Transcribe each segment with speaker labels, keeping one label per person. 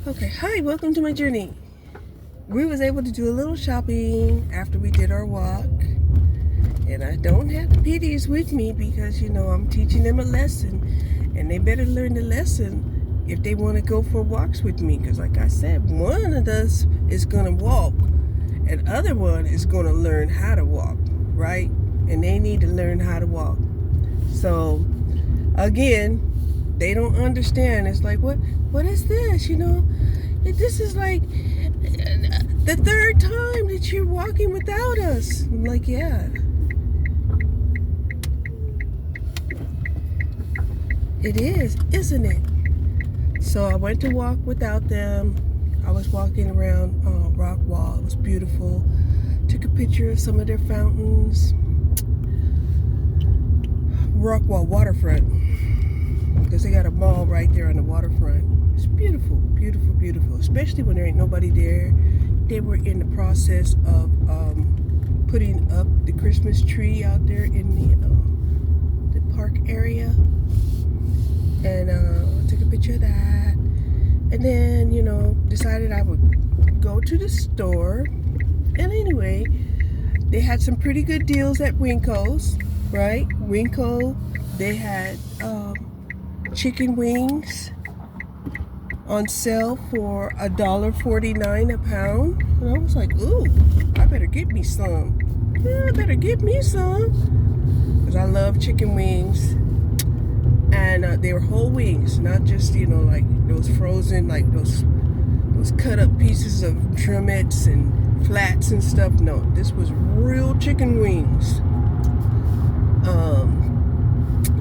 Speaker 1: Okay, hi, welcome to my journey. We was able to do a little shopping after we did our walk. And I don't have the PDs with me because, I'm teaching them a lesson. And they better learn the lesson if they want to go for walks with me. Because like I said, one of us is going to walk. And other one is going to learn how to walk, right? And they need to learn how to walk. So, again, they don't understand. It's like, what is this? This is like the third time that you're walking without us. I'm like, yeah. It is, isn't it? So I went to walk without them. I was walking around Rockwall. It was beautiful. Took a picture of some of their fountains. Rockwall waterfront, because they got a mall right there on the waterfront. It's beautiful, beautiful, beautiful, especially when there ain't nobody there. They were in the process of putting up the Christmas tree out there in the park area. And I took a picture of that. And then, decided I would go to the store. And anyway, they had some pretty good deals at Winco's, right? Winco, they had chicken wings on sale for $1.49 a pound. And I was like, ooh, I better get me some. Yeah, I better get me some. Because I love chicken wings. And they were whole wings, not just, like those frozen, like those cut up pieces of drumettes and flats and stuff. No, this was real chicken wings.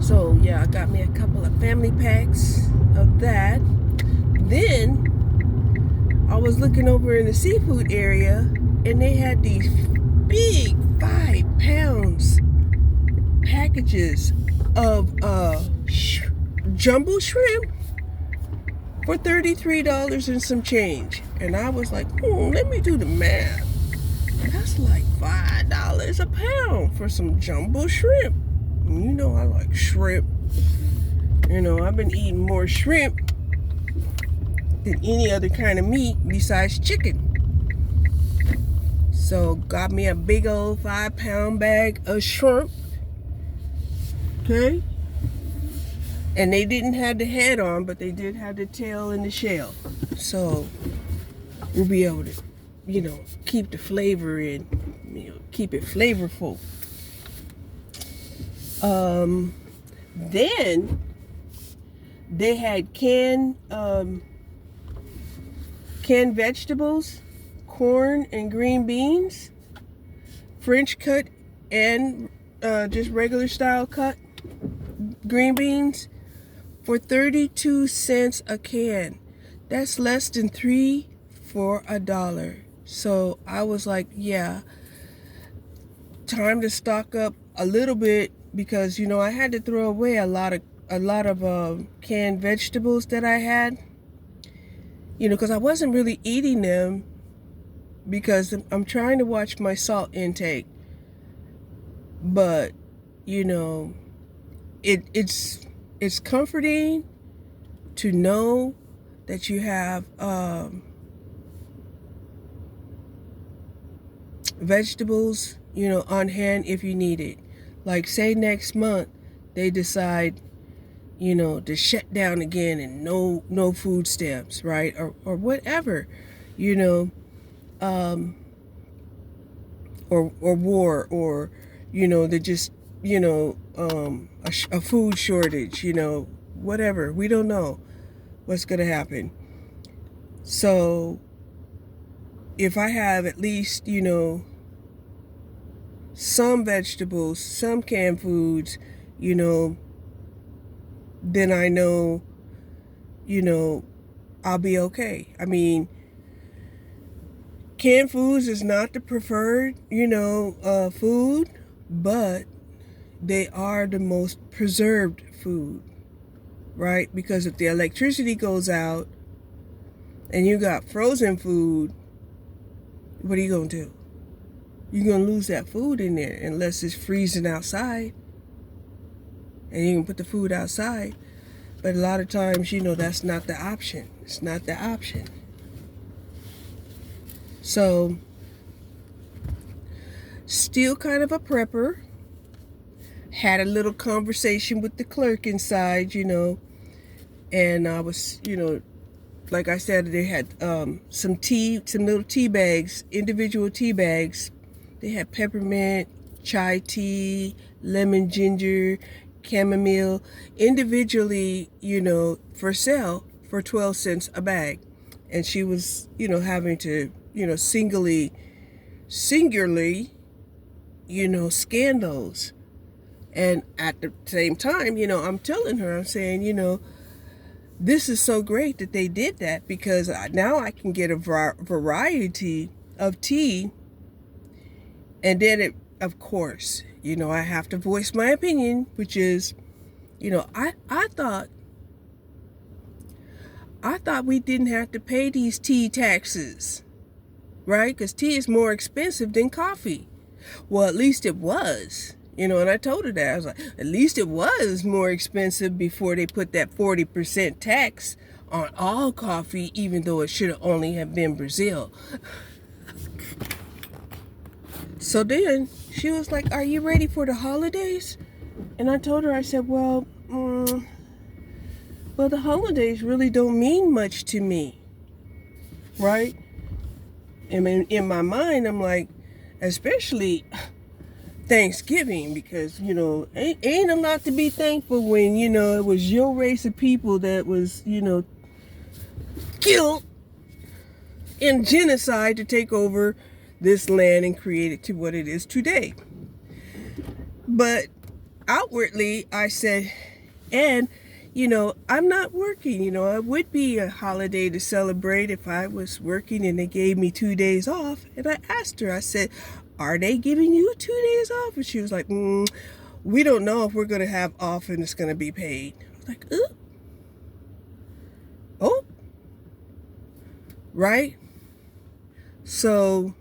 Speaker 1: So yeah, I got me a couple of family packs of that. Then I was looking over in the seafood area, and they had these big 5 pounds packages of jumbo shrimp for $33 and some change. And I was like, let me do the math. That's like $5 a pound for some jumbo shrimp. And I like shrimp. I've been eating more shrimp than any other kind of meat besides chicken. So got me a big old 5-pound bag of shrimp. Okay. And they didn't have the head on, but they did have the tail and the shell. So we'll be able to, keep the flavor in, keep it flavorful. Then they had canned vegetables, corn and green beans, French cut and just regular style cut green beans for 32 cents a can. That's less than 3 for $1. So I was like, yeah, time to stock up a little bit, because I had to throw away a lot of canned vegetables that I had, because I wasn't really eating them, because I'm trying to watch my salt intake. But it's comforting to know that you have vegetables on hand if you need it. Like, say next month they decide to shut down again and no food stamps, right? Or whatever, or war, or they just a food shortage, whatever. We don't know what's gonna happen. So if I have at least some vegetables, some canned foods, then I know I'll be okay. I mean, canned foods is not the preferred food, but they are the most preserved food, right? Because if the electricity goes out and you got frozen food, what are you gonna do? You're gonna lose that food in there unless it's freezing outside, and you can put the food outside. But a lot of times, that's not the option. It's not the option. So, still kind of a prepper. Had a little conversation with the clerk inside, and I was, like I said, they had some little tea bags, individual tea bags. They had peppermint, chai tea, lemon ginger, chamomile, individually, for sale for 12 cents a bag. And she was, having to, singularly, scan those. And at the same time, I'm telling her, I'm saying, this is so great that they did that, because now I can get a variety of tea. And then of course, I have to voice my opinion, which is, I thought we didn't have to pay these tea taxes, right? Because tea is more expensive than coffee. Well, at least it was. And I told her that. I was like, at least it was more expensive before they put that 40% tax on all coffee, even though it should have only have been Brazil. So then she was like, are you ready for the holidays? And I told her, I said, well, the holidays really don't mean much to me, right? And in my mind, I'm like, especially Thanksgiving, because ain't a lot to be thankful when it was your race of people that was killed in genocide to take over this land and create it to what it is today. But outwardly I said, and I'm not working. It would be a holiday to celebrate if I was working and they gave me 2 days off. And I asked her, I said, are they giving you 2 days off? And she was like, we don't know if we're going to have off and it's going to be paid. I was like, oh, right? So,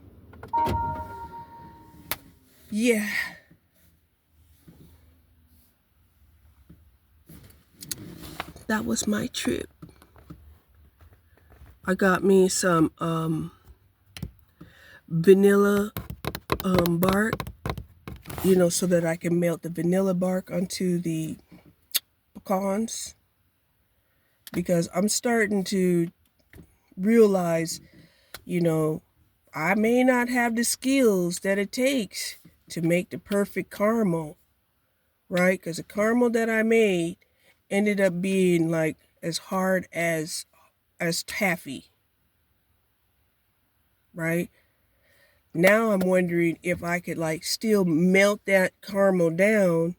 Speaker 1: yeah. That was my trip. I got me some vanilla bark, so that I can melt the vanilla bark onto the pecans, because I'm starting to realize, I may not have the skills that it takes to make the perfect caramel, right? Because the caramel that I made ended up being like as hard as taffy, right? Now I'm wondering if I could still melt that caramel down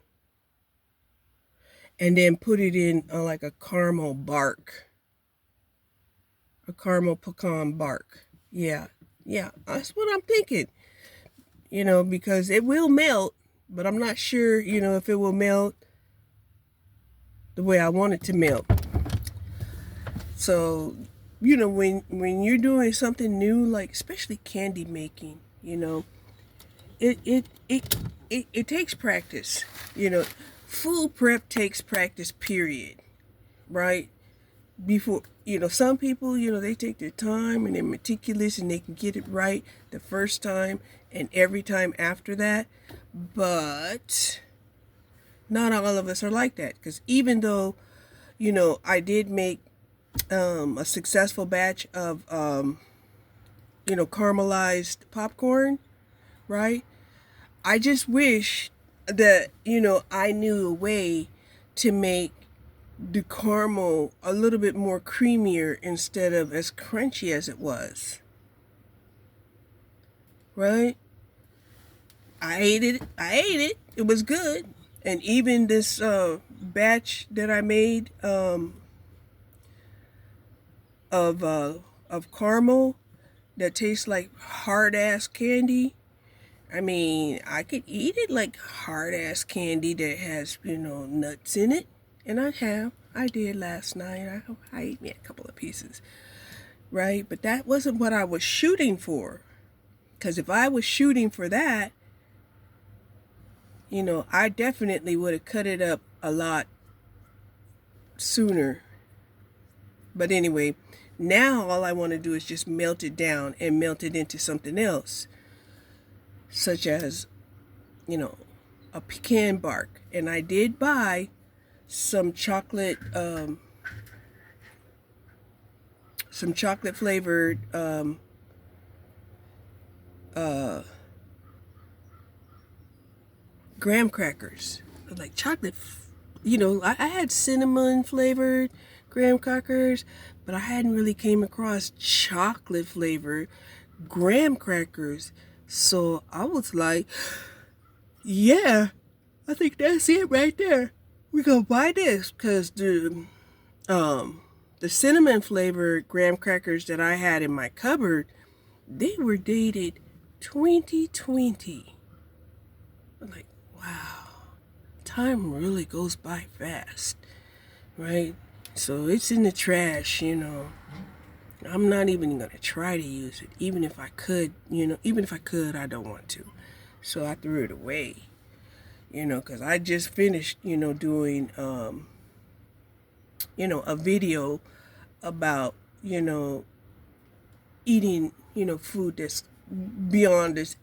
Speaker 1: and then put it in like a caramel bark, a caramel pecan bark. Yeah, that's what I'm thinking, because it will melt, but I'm not sure, if it will melt the way I want it to melt. So, when you're doing something new, like especially candy making, it takes practice. Food prep takes practice, period. Right? Before, some people, they take their time and they're meticulous and they can get it right the first time and every time after that. But not all of us are like that, because even though, I did make a successful batch of, caramelized popcorn, right? I just wish that, I knew a way to make the caramel a little bit more creamier instead of as crunchy as it was. Right? I ate it. It was good. And even this batch that I made of caramel that tastes like hard ass candy. I mean, I could eat it like hard ass candy that has, nuts in it. And I did last night. I ate me a couple of pieces, right? But that wasn't what I was shooting for. Because if I was shooting for that, I definitely would have cut it up a lot sooner. But anyway, now all I want to do is just melt it down and melt it into something else, such as, you know, a pecan bark. And I did buy some chocolate flavored graham crackers. Like chocolate, you know, I had cinnamon flavored graham crackers, but I hadn't really came across chocolate flavored graham crackers. So I was like, yeah, I think that's it right there. We gonna buy this because the cinnamon flavored graham crackers that I had in my cupboard, they were dated 2020. I'm like, wow, time really goes by fast, right? So it's in the trash, you know. I'm not even gonna try to use it, even if I could, you know. Even if I could, I don't want to. So I threw it away, you know, because I just finished, you know, doing, you know, a video about, you know, eating, you know, food that's beyond this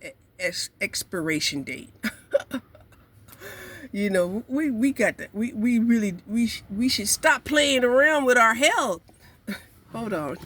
Speaker 1: expiration date. You know, we got that. We really, we should stop playing around with our health. Hold on.